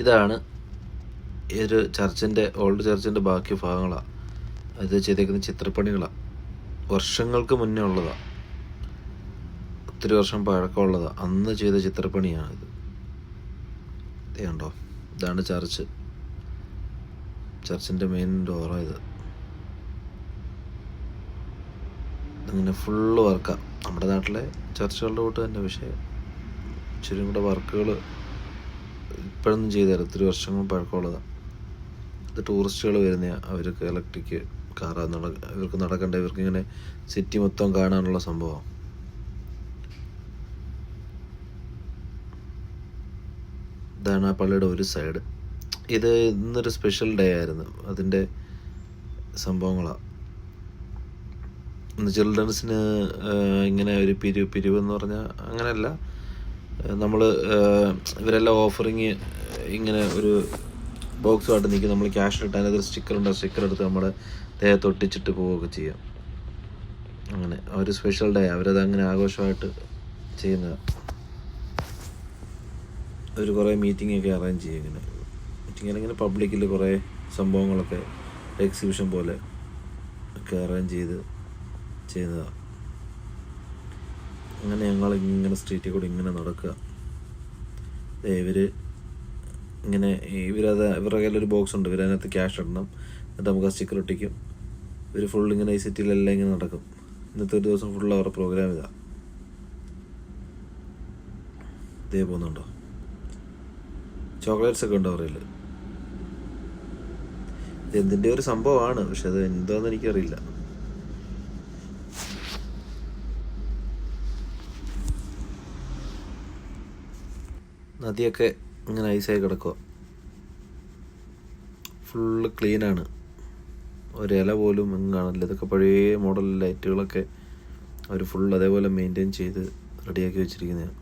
ഇതാണ് ഈ ഒരു ചർച്ചിൻ്റെ, ഓൾഡ് ചർച്ചിൻ്റെ ബാക്കി ഭാഗങ്ങളാണ്. അത് ചെയ്തേക്കുന്ന ചിത്രപ്പണികളാണ്. വർഷങ്ങൾക്ക് മുന്നേ ഉള്ളതാണ്, ഒത്തിരി വർഷം പഴക്കമുള്ളതാണ്. അന്ന് ചെയ്ത ചിത്രപ്പണിയാണിത്. ഇത് കണ്ടോ, ഇതാണ് ചർച്ച്, ചർച്ചിൻ്റെ മെയിൻ ഡോറാണ് ഇത്. അങ്ങനെ ഫുള്ള് വർക്കാണ്. നമ്മുടെ നാട്ടിലെ ചർച്ചുകളുടെ കൂട്ട് തന്നെ, പക്ഷേ ഇച്ചിരി കൂടെ വർക്കുകൾ ഇപ്പോഴൊന്നും ചെയ്തു തരാം, ഒത്തിരി വർഷങ്ങൾ പഴക്കമുള്ളതാണ്. ഇത് ടൂറിസ്റ്റുകൾ വരുന്നതാണ്, അവർക്ക് ഇലക്ട്രിക് കാറാണ്, ഇവർക്ക് നടക്കണ്ട, ഇവർക്ക് ഇങ്ങനെ സിറ്റി മൊത്തം കാണാനുള്ള സംഭവം. ഇതാണ് ആ പള്ളിയുടെ ഒരു സൈഡ്. ഇത് ഇന്നൊരു സ്പെഷ്യൽ ഡേ ആയിരുന്നു, അതിൻ്റെ സംഭവങ്ങളാണ്. ഇന്ന് ചിൽഡ്രൻസിന് ഇങ്ങനെ ഒരു പിരിവെന്ന് പറഞ്ഞാൽ അങ്ങനെയല്ല, നമ്മൾ ഇവരെല്ലാം ഓഫറിങ് ഇങ്ങനെ ഒരു ബോക്സുമായിട്ട് നിൽക്കും. നമ്മൾ ക്യാഷ് ഇട്ട് അതിനകത്ത് സ്റ്റിക്കർ ഉണ്ട്, ആ സ്റ്റിക്കർ എടുത്ത് നമ്മുടെ ദേഹത്ത് ഒട്ടിച്ചിട്ട് പോവുകയൊക്കെ ചെയ്യാം. അങ്ങനെ ഒരു സ്പെഷ്യൽ ഡേ, അവരത് അങ്ങനെ ആഘോഷമായിട്ട് ചെയ്യുന്നതാണ്. അവർ കുറേ മീറ്റിങ്ങൊക്കെ അറേഞ്ച് ചെയ്യും. ഇങ്ങനെ മീറ്റിങ്ങിൽ ഇങ്ങനെ പബ്ലിക്കിൽ കുറേ സംഭവങ്ങളൊക്കെ എക്സിബിഷൻ പോലെ ഒക്കെ അറേഞ്ച് ചെയ്ത് ചെയ്യുന്നതാണ്. അങ്ങനെ ഞങ്ങൾ ഇങ്ങനെ സ്ട്രീറ്റിൽ കൂടി ഇങ്ങനെ നടക്കുക. ഇവർ ഇങ്ങനെ ഇവരുടെ കയ്യിലൊരു ബോക്സ് ഉണ്ട്, ഇവരതിനകത്ത് ക്യാഷ് ഇടണം, എന്നിട്ട് നമുക്ക് ആ സ്റ്റിക്കർ ഒട്ടിക്കും. ഇവർ ഫുൾ ഇങ്ങനെ ഈ സിറ്റിയിലെല്ലാം ഇങ്ങനെ നടക്കും. ഇന്നത്തെ ഒരു ദിവസം ഫുൾ അവരുടെ പ്രോഗ്രാം ഇതാ. ഇതേ പോകുന്നുണ്ടോ, ചോക്ലേറ്റ്സ് ഒക്കെ ഉണ്ടോ അവരിൽ. ഇത് എന്തിൻ്റെ ഒരു സംഭവമാണ്, പക്ഷെ അത് എന്താണെന്ന് എനിക്കറിയില്ല. നദിയൊക്കെ ഇങ്ങനെ ഐസായി കിടക്കുക, ഫുള്ള് ക്ലീനാണ്, ഒരില പോലും എങ്ങും കാണില്ല. ഇതൊക്കെ പഴയ മോഡൽ ലൈറ്റുകളൊക്കെ അവർ ഫുൾ അതേപോലെ മെയിൻറ്റെയിൻ ചെയ്ത് റെഡിയാക്കി വെച്ചിരിക്കുന്നതാണ്.